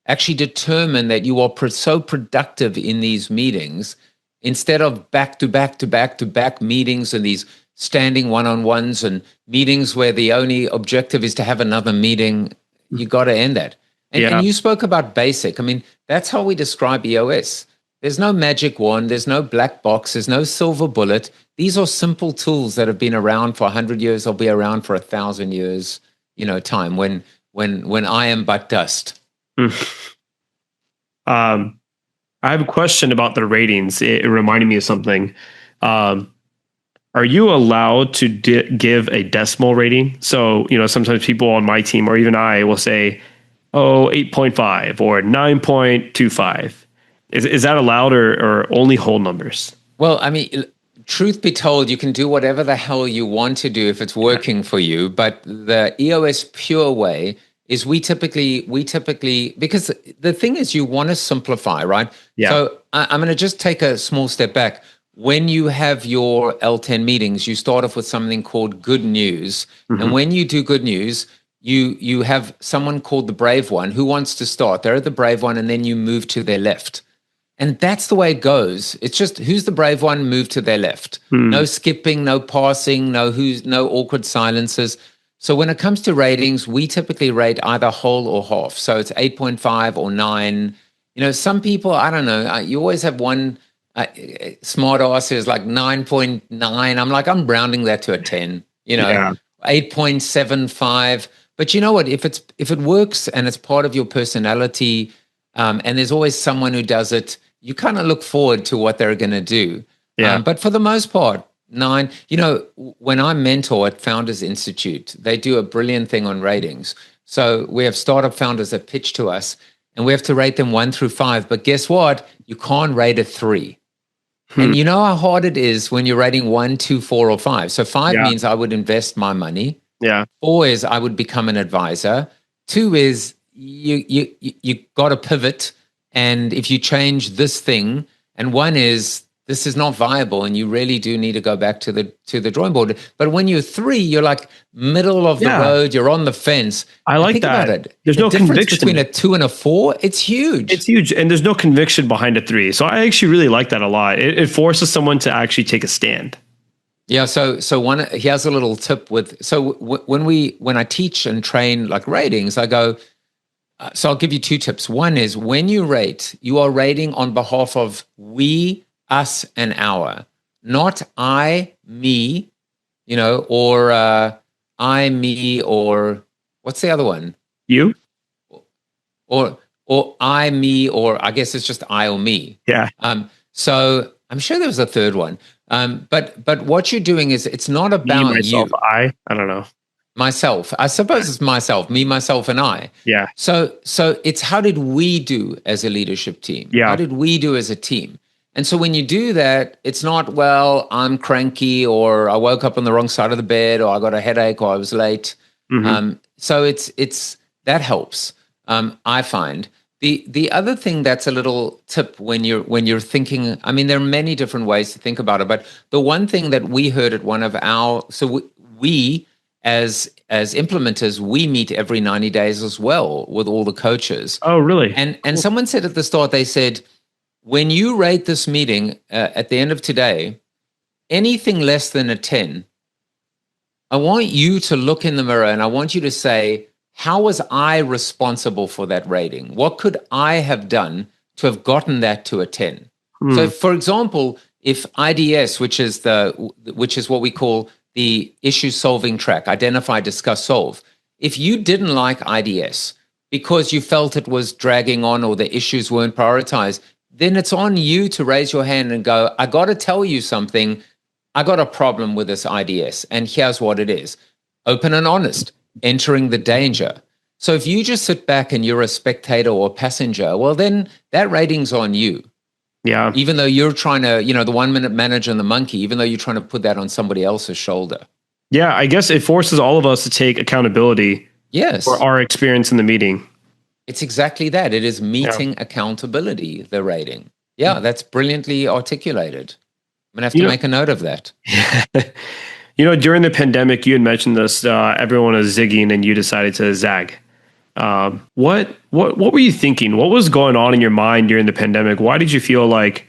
actually determine that you are so productive in these meetings instead of back to back to back to back meetings and these standing one-on-ones and meetings where the only objective is to have another meeting. You got to end that. And you spoke about basic. That's how we describe EOS. There's no magic wand. There's no black box. There's no silver bullet. These are simple tools that have been around for 100 years. They'll be around for 1,000 years, time when I am but dust. I have a question about the ratings. It reminded me of something. Are you allowed to give a decimal rating? So, sometimes people on my team or even I will say, 8.5 or 9.25. Is that allowed or only whole numbers? Well, truth be told, you can do whatever the hell you want to do if it's working for you. But the EOS pure way is we typically, because the thing is you want to simplify, right? Yeah. So I'm going to just take a small step back. When you have your L10 meetings, you start off with something called good news. And when you do good news, you have someone called the brave one who wants to start. They're the brave one, and then you move to their left. And that's the way it goes. It's just who's the brave one, move to their left. No skipping, no passing, no awkward silences. So when it comes to ratings, we typically rate either whole or half. So it's 8.5 or 9. Some people, I don't know, you always have one smart ass who's like 9.9. I'm like, I'm rounding that to a 10, 8.75. But you know what? If it works and it's part of your personality, and there's always someone who does it, you kind of look forward to what they're going to do. Yeah. But for the most part, 9. When I mentor at Founders Institute, they do a brilliant thing on ratings. So we have startup founders that pitch to us, and we have to rate them 1 through 5. But guess what? You can't rate a 3. And you know how hard it is when you're rating 1, 2, 4, or 5. So 5 means I would invest my money. Yeah. 4 is I would become an advisor. 2 is you got to pivot, and if you change this thing, and 1 is this is not viable, and you really do need to go back to the drawing board. But when you're 3, you're like middle of the road. You're on the fence. I like that. About it. There's no conviction between a 2 and a 4. It's huge. It's huge, and there's no conviction behind a 3. So I actually really like that a lot. It forces someone to actually take a stand. Yeah. So one, here's a little tip with, so when I teach and train like ratings, I go, so I'll give you two tips. One is when you rate, you are rating on behalf of we, us, and our, not I, me, or I, me, or what's the other one? You? Or I, me, or I guess it's just I or me. Yeah. So I'm sure there was a third one. But what you're doing is it's not Me, about myself, you. I don't know. Myself. I suppose it's myself, me, myself, and I. Yeah. So it's how did we do as a leadership team? Yeah. How did we do as a team? And so when you do that, it's not, well, I'm cranky, or I woke up on the wrong side of the bed, or I got a headache, or I was late. So it's that helps. I find the other thing that's a little tip when you're thinking. I mean, there are many different ways to think about it, but the one thing that we heard at one of our, so we as implementers, we meet every 90 days as well with all the coaches. Oh, really? And someone said at the start, they said, when you rate this meeting at the end of today, anything less than a 10, I want you to look in the mirror and I want you to say, how was I responsible for that rating? What could I have done to have gotten that to a 10? So, for example, if IDS, which is what we call the issue solving track, identify, discuss, solve. If you didn't like IDS because you felt it was dragging on or the issues weren't prioritized, then it's on you to raise your hand and go, I got to tell you something. I got a problem with this IDS, and here's what it is. Open and honest, entering the danger. So if you just sit back and you're a spectator or passenger, well, then that rating's on you. Yeah. Even though you're trying to, the 1 minute manager and the monkey, even though you're trying to put that on somebody else's shoulder. Yeah. I guess it forces all of us to take accountability. Yes. For our experience in the meeting. It's exactly that. It is meeting accountability, the rating. Yeah, that's brilliantly articulated. I'm going to have to make a note of that. During the pandemic, you had mentioned this, everyone was zigging and you decided to zag. What were you thinking? What was going on in your mind during the pandemic? Why did you feel like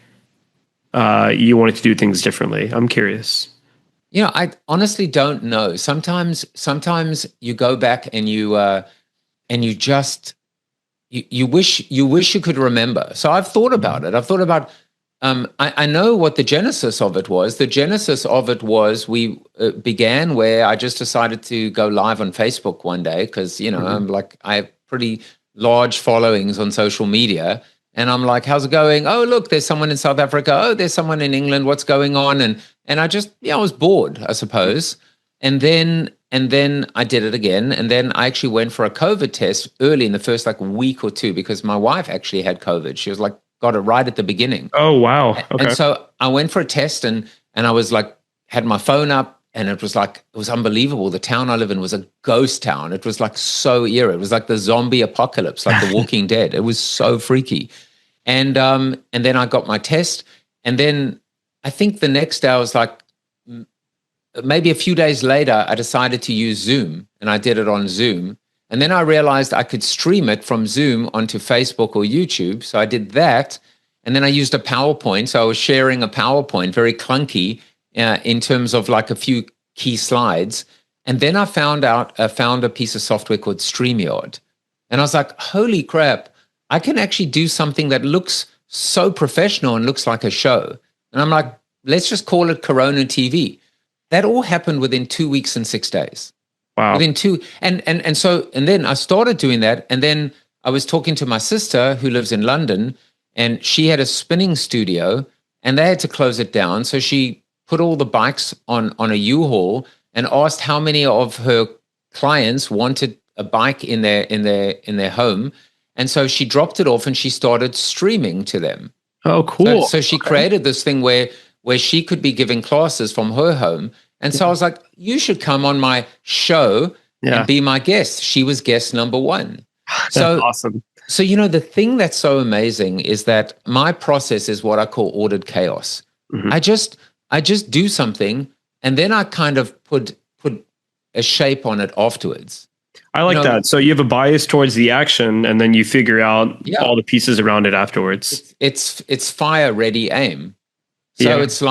you wanted to do things differently? I'm curious. I honestly don't know. Sometimes you go back and you just you wish you could remember. So I've thought about it. I've thought about. I know what the genesis of it was. The genesis of it was we began where I just decided to go live on Facebook one day because, I have pretty large followings on social media. And I'm like, how's it going? Oh, look, there's someone in South Africa. Oh, there's someone in England. What's going on? And I just, I was bored, I suppose. And then I did it again. And then I actually went for a COVID test early in the first week or two because my wife actually had COVID. She was got it right at the beginning. Oh, wow. Okay. And so I went for a test and I was had my phone up and it was unbelievable. The town I live in was a ghost town. It was so eerie. It was like the zombie apocalypse, like The Walking Dead. It was so freaky. And then I got my test. And then I think the next day I was maybe a few days later, I decided to use Zoom and I did it on Zoom. And then I realized I could stream it from Zoom onto Facebook or YouTube. So I did that. And then I used a PowerPoint. So I was sharing a PowerPoint, very clunky in terms of a few key slides. And then I found a piece of software called StreamYard. And I was like, holy crap, I can actually do something that looks so professional and looks like a show. And I'm like, let's just call it Corona TV. That all happened within 2 weeks and 6 days. Wow. Within two, and then I started doing that, and then I was talking to my sister who lives in London, and she had a spinning studio, and they had to close it down. So she put all the bikes on a U-Haul and asked how many of her clients wanted a bike in their home, and so she dropped it off and she started streaming to them. Oh, cool! So she created this thing where she could be giving classes from her home. And so I was like, you should come on my show and be my guest. She was guest number one. So awesome. So, the thing that's so amazing is that my process is what I call ordered chaos. Mm-hmm. I just do something and then I kind of put a shape on it afterwards. I like that. So you have a bias towards the action and then you figure out all the pieces around it afterwards. It's fire, ready, aim. So it's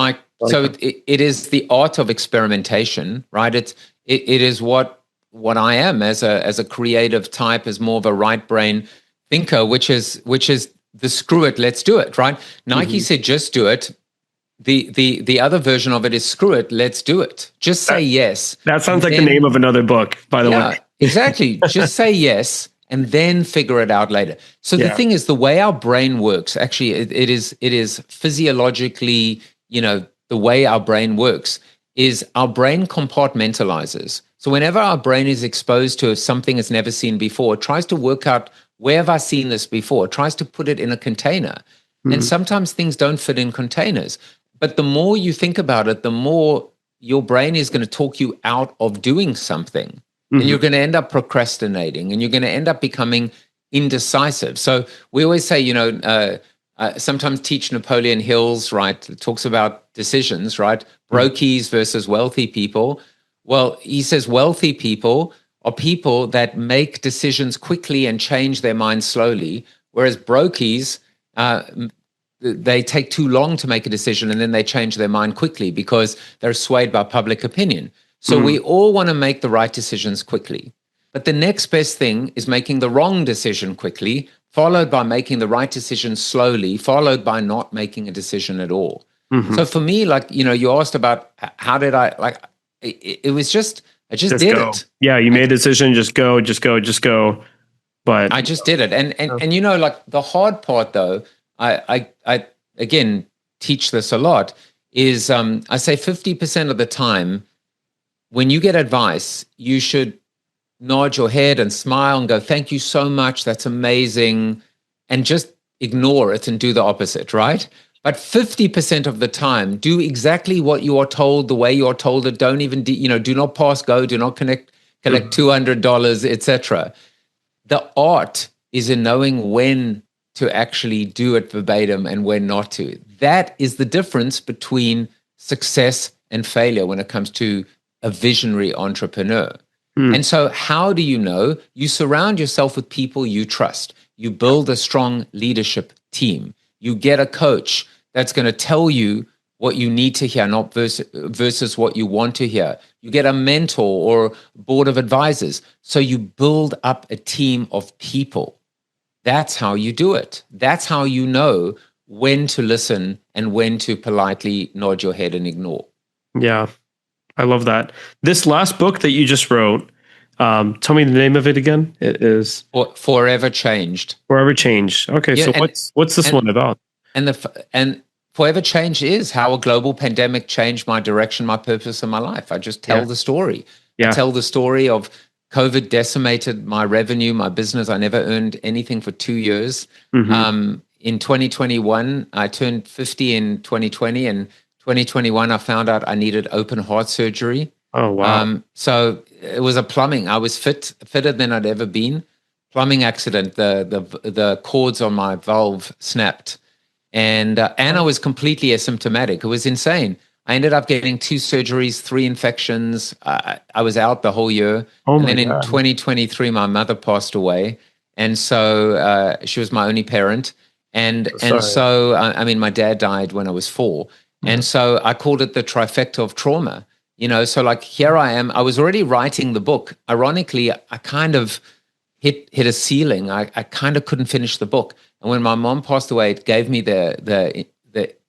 it is the art of experimentation, right? It is what I am as a creative type, as more of a right brain thinker, which is the screw it, let's do it, right? Nike said just do it. The other version of it is screw it, let's do it. Just say yes. That sounds like the name of another book, by the way. Exactly. Just say yes and then figure it out later. So the thing is, the way our brain works, actually, it is physiologically, the way our brain works is our brain compartmentalizes. So whenever our brain is exposed to something it's never seen before, it tries to work out, where have I seen this before? It tries to put it in a container. And sometimes things don't fit in containers. But the more you think about it, the more your brain is going to talk you out of doing something. And you're going to end up procrastinating, and you're going to end up becoming indecisive. So we always say, sometimes teach Napoleon Hill's, right? It talks about decisions, right? Brokies versus wealthy people. Well, he says wealthy people are people that make decisions quickly and change their mind slowly, whereas brokies, they take too long to make a decision and then they change their mind quickly because they're swayed by public opinion. So we all want to make the right decisions quickly. But the next best thing is making the wrong decision quickly, followed by making the right decision slowly, followed by not making a decision at all. So for me, you asked about how did I, it was just, I just did go. it. Yeah, you made a decision, just go. But I just did it. And the hard part though, I again teach this a lot, is I say 50% of the time when you get advice, you should nod your head and smile and go, thank you so much, that's amazing, and just ignore it and do the opposite, right? But 50% of the time, do exactly what you are told, the way you are told it. Don't even, do not pass go, do not collect $200, etc. The art is in knowing when to actually do it verbatim and when not to. That is the difference between success and failure when it comes to a visionary entrepreneur. And so how do you know? You surround yourself with people you trust. You build a strong leadership team. You get a coach that's going to tell you what you need to hear, not versus what you want to hear. You get a mentor or board of advisors. So you build up a team of people. That's how you do it. That's how you know when to listen and when to politely nod your head and ignore. Yeah, I love that. This last book that you just wrote, tell me the name of it again. It is Forever Changed. Forever Changed. Okay, so what's this one about? And Forever Changed is how a global pandemic changed my direction, my purpose, and my life. I just tell the story. I tell the story of COVID decimated my revenue, my business. I never earned anything for 2 years. In 2021, I turned 50 in 2020, and 2021, I found out I needed open heart surgery. Oh, wow. So it was a plumbing. I was fitter than I'd ever been. Plumbing accident. The cords on my valve snapped. And I was completely asymptomatic. It was insane. I ended up getting 2 surgeries, 3 infections. I was out the whole year. And then in 2023, my mother passed away. And so she was my only parent. And so, my dad died when I was 4. And so I called it the trifecta of trauma. So here I am. I was already writing the book. Ironically, I kind of hit a ceiling. I kind of couldn't finish the book. And when my mom passed away, it gave me the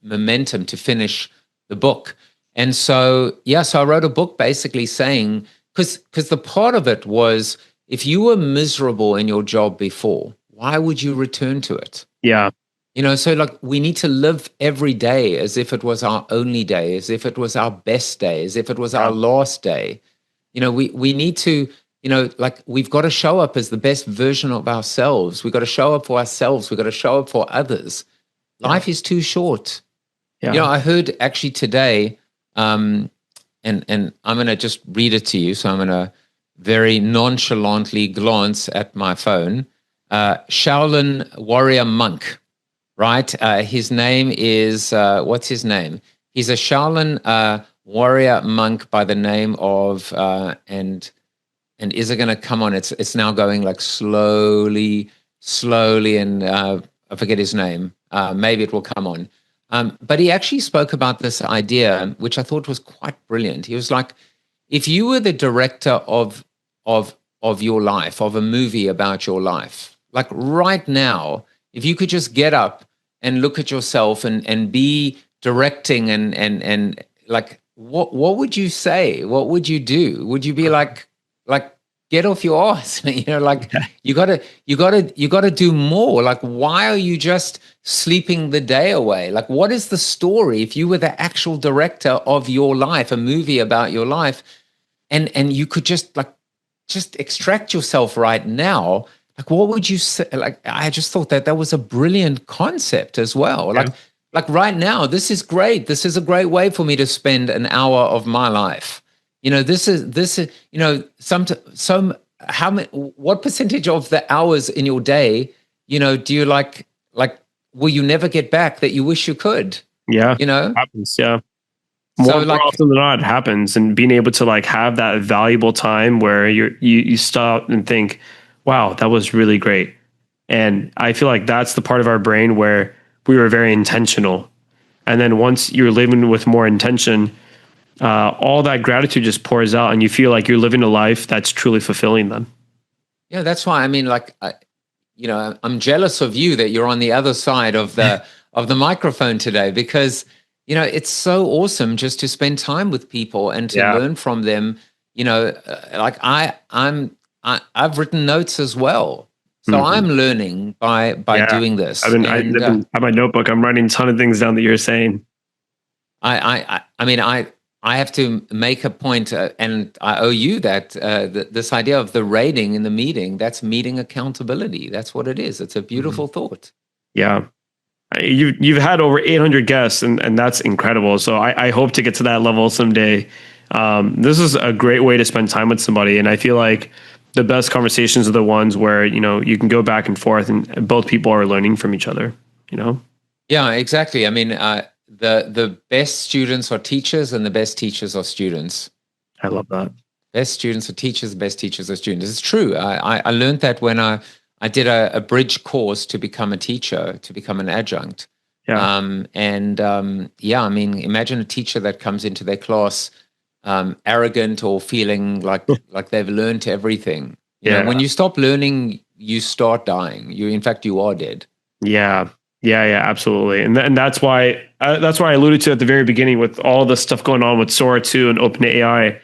momentum to finish the book. And so, so I wrote a book basically saying, because the part of it was, if you were miserable in your job before, why would you return to it? Yeah. So we need to live every day as if it was our only day, as if it was our best day, as if it was our last day. We need to, we've got to show up as the best version of ourselves. We've got to show up for ourselves. We've got to show up for others. Life is too short. Yeah. I heard actually today, and I'm going to just read it to you. So I'm going to very nonchalantly glance at my phone. Shaolin warrior monk. Right. His name is, what's his name? He's a Shaolin warrior monk by the name of, and is it going to come on? It's now going slowly, and I forget his name. Maybe it will come on. But he actually spoke about this idea, which I thought was quite brilliant. He was like, if you were the director of your life, of a movie about your life, like right now, if you could just get up and look at yourself and be directing and like, what would you say? What would you do? Would you be like get off your ass? Like you gotta do more. Like, why are you just sleeping the day away? Like, what is the story? If you were the actual director of your life, a movie about your life, and you could just extract yourself right now, like, what would you say? Like, I just thought that was a brilliant concept as well. Yeah. Like right now, this is great. This is a great way for me to spend an hour of my life. This is what percentage of the hours in your day, do you like will you never get back that you wish you could? Yeah. Happens. Yeah. More often than not, it happens. And being able to like have that valuable time where you stop and think, wow, that was really great. And I feel like that's the part of our brain where we were very intentional. And then once you're living with more intention, all that gratitude just pours out and you feel like you're living a life that's truly fulfilling them. Yeah, that's why. I mean, like, I'm jealous of you that you're on the other side of the microphone today, because, it's so awesome just to spend time with people and to learn from them. Like I've written notes as well. So I'm learning by doing this. I have my notebook. I'm writing a ton of things down that you're saying. I mean, I have to make a point, and I owe you that this idea of the rating in the meeting, that's meeting accountability. That's what it is. It's a beautiful thought. Yeah. You've had over 800 guests, and that's incredible. So I hope to get to that level someday. This is a great way to spend time with somebody. And I feel like the best conversations are the ones where, you can go back and forth and both people are learning from each other, Yeah, exactly. I mean, the best students are teachers and the best teachers are students. I love that. Best students are teachers, best teachers are students. It's true. I learned that when I did a bridge course to become a teacher, to become an adjunct. Yeah. I mean, imagine a teacher that comes into their class arrogant or feeling like they've learned everything. You know, when you stop learning, you start dying. You are dead. Yeah, absolutely. And that's why I alluded to at the very beginning with all the stuff going on with Sora 2 and OpenAI.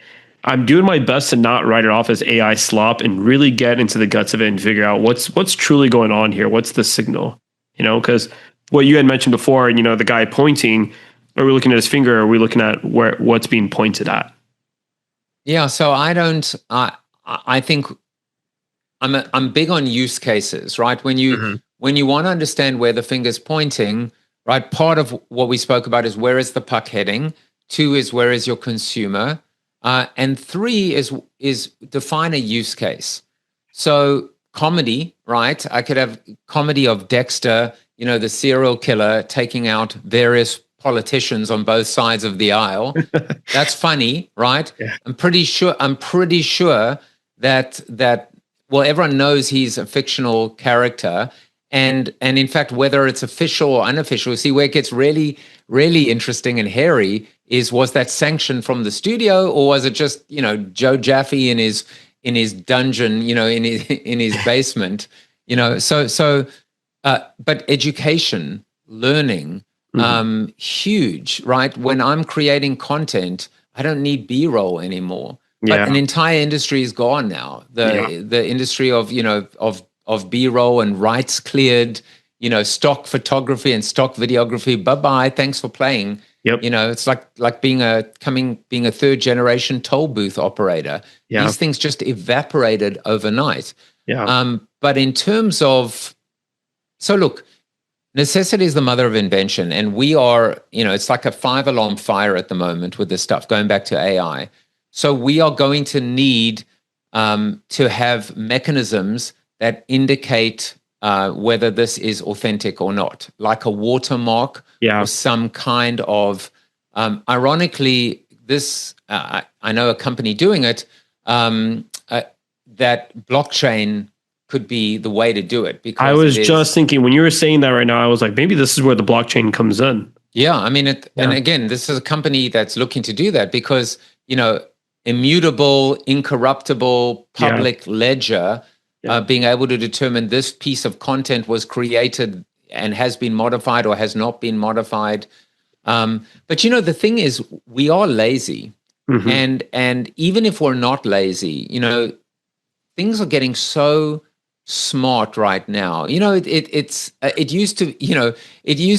I'm doing my best to not write it off as AI slop and really get into the guts of it and figure out what's truly going on here. What's the signal? Because what you had mentioned before, the guy pointing, are we looking at his finger? Or are we looking at what's being pointed at? Yeah. So I think I'm big on use cases, right? When you want to understand where the finger's pointing, right? Part of what we spoke about is where is the puck heading? 2 is where is your consumer? And 3 is define a use case. So comedy, right? I could have comedy of Dexter, the serial killer taking out various politicians on both sides of the aisle. That's funny, right? Yeah. I'm pretty sure that everyone knows he's a fictional character. And in fact, whether it's official or unofficial, see where it gets really, really interesting and hairy was that sanctioned from the studio, or was it just, Joe Jaffe in his dungeon, in his basement, but education, learning, huge, right? When I'm creating content, I don't need B-roll anymore. But an entire industry is gone now. The industry of B-roll and rights cleared, stock photography and stock videography. Bye-bye. Thanks for playing. Yep. It's like being a third generation toll booth operator. Yeah. These things just evaporated overnight. Yeah. But in terms of, so look, necessity is the mother of invention. And we are, it's like a 5-alarm fire at the moment with this stuff, going back to AI. So we are going to need to have mechanisms that indicate whether this is authentic or not, like a watermark or some kind of, ironically, this, I know a company doing it, that blockchain could be the way to do it. Because I was just thinking, when you were saying that right now, I was like, maybe this is where the blockchain comes in. Yeah, I mean, and again, this is a company that's looking to do that because, immutable, incorruptible public ledger, being able to determine this piece of content was created and has been modified or has not been modified. But the thing is, we are lazy, and even if we're not lazy, things are getting so smart right now. It used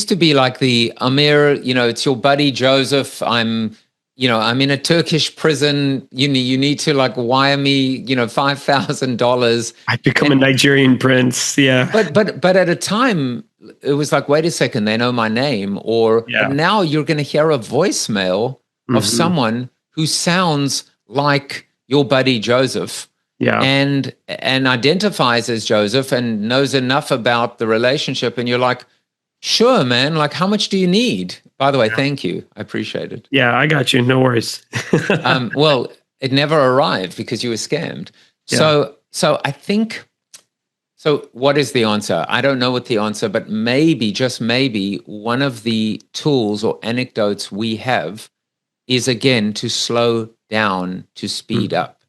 to be like the Aamir, it's your buddy Joseph. I'm in a Turkish prison. You need to like wire me, $5,000. I've become a Nigerian prince. Yeah. But at a time it was like, wait a second, they know my name. But now you're going to hear a voicemail of someone who sounds like your buddy Joseph. Yeah. And identifies as Joseph and knows enough about the relationship. And you're like, sure, man, like how much do you need? By the way, thank you. I appreciate it. Yeah, I got you. No worries. Well, it never arrived because you were scammed. Yeah. So I think, so what is the answer? I don't know what the answer, but maybe, just maybe, one of the tools or anecdotes we have is, again, to slow down, to speed up.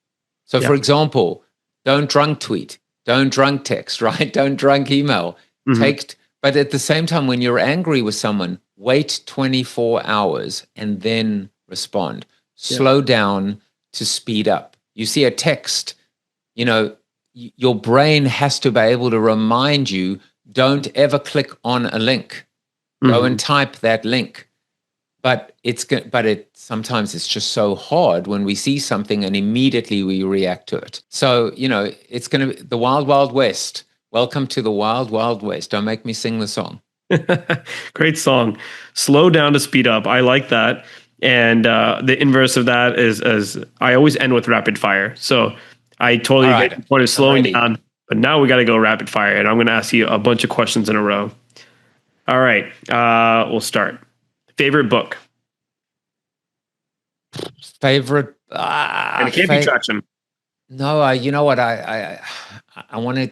So, for example, don't drunk tweet, don't drunk text, right? Don't drunk email. But at the same time, when you're angry with someone, wait 24 hours and then respond. Slow down to speed up. You see a text, your brain has to be able to remind you, don't ever click on a link. Go and type that link. But sometimes it's just so hard when we see something and immediately we react to it. So, it's going to be the wild, wild west. Welcome to the wild, wild west. Don't make me sing the song. Great song. Slow down to speed up. I like that. And the inverse of that is as I always end with rapid fire. So I totally get the point of slowing down. But now we got to go rapid fire. And I'm going to ask you a bunch of questions in a row. All right. We'll start. Favorite book? Favorite? And it can't be traction. No, you know what? I want to.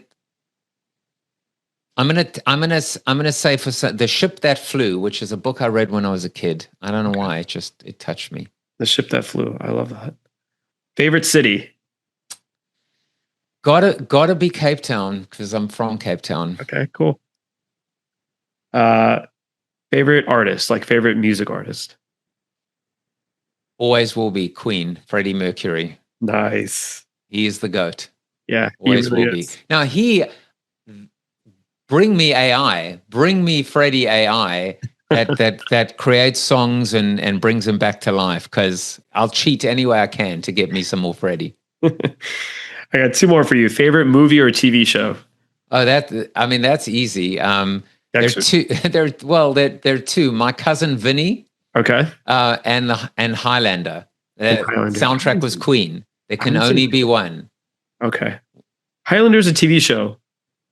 I'm gonna say for The Ship That Flew, which is a book I read when I was a kid. I don't know why. It touched me. The Ship That Flew. I love that. Favorite city? Gotta be Cape Town because I'm from Cape Town. Okay, cool. Favorite artist, like favorite music artist? Always will be Queen, Freddie Mercury. Nice. He is the GOAT. Yeah, always really will be. Now bring me AI, bring me Freddie AI that creates songs and brings them back to life, because I'll cheat any way I can to get me some more Freddie. I got two more for you. Favorite movie or TV show? Oh, that's easy. There are two. My Cousin Vinny. Okay. And Highlander. Soundtrack was Queen. There can only be one. Okay. Highlander's a TV show.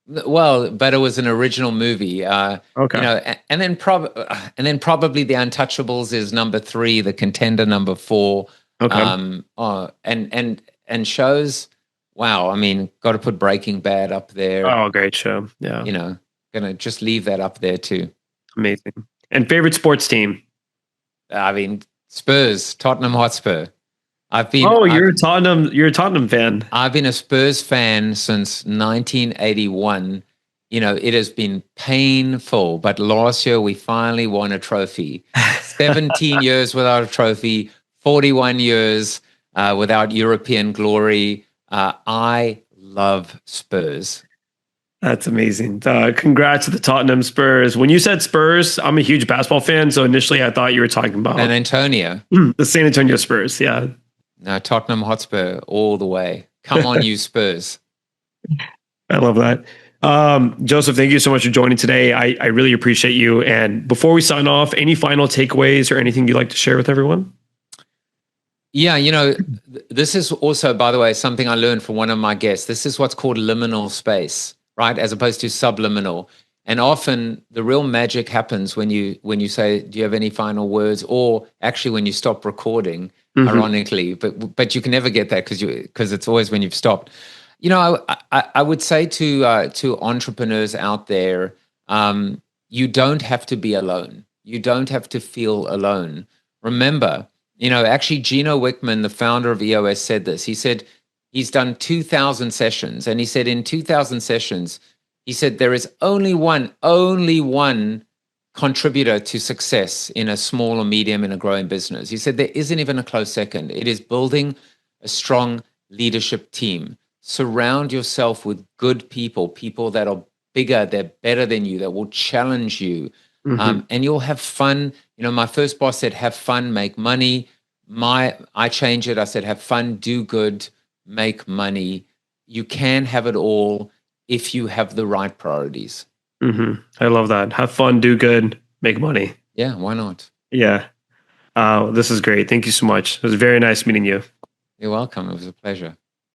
Well, but it was an original movie. Okay. And then probably The Untouchables is number 3, The Contender number 4. Okay. And shows. Wow. I mean, got to put Breaking Bad up there. Oh, great show. Yeah. Gonna just leave that up there too. Amazing. And favorite sports team? I mean, Spurs, Tottenham Hotspur. You're a Tottenham fan. I've been a Spurs fan since 1981. It has been painful, but last year we finally won a trophy. 17 years without a trophy, 41 years without European glory. I love Spurs. That's amazing. Congrats to the Tottenham Spurs. When you said Spurs, I'm a huge basketball fan, so initially I thought you were talking about San Antonio. The San Antonio Spurs, yeah. No, Tottenham Hotspur all the way. Come on, you Spurs. I love that. Joseph, thank you so much for joining today. I really appreciate you. And before we sign off, any final takeaways or anything you'd like to share with everyone? Yeah, this is also, by the way, something I learned from one of my guests. This is what's called liminal space, right? As opposed to subliminal. And often the real magic happens when you say, do you have any final words? Or actually when you stop recording, ironically, but you can never get that because it's always when you've stopped. I would say to entrepreneurs out there, you don't have to be alone. You don't have to feel alone. Remember, actually Gino Wickman, the founder of EOS, said this. He said he's done 2,000 sessions. And he said in 2,000 sessions, he said there is only one contributor to success in a small or medium in a growing business. He said there isn't even a close second. It is building a strong leadership team. Surround yourself with good people that are bigger, they're better than you, that will challenge you. And you'll have fun. My first boss said, have fun, make money. I changed it. I said, have fun, do good, make money. You can have it all if you have the right priorities. I love that. Have fun, do good, make money. Yeah, why not? Yeah. This is great. Thank you so much. It was very nice meeting you. You're welcome. It was a pleasure.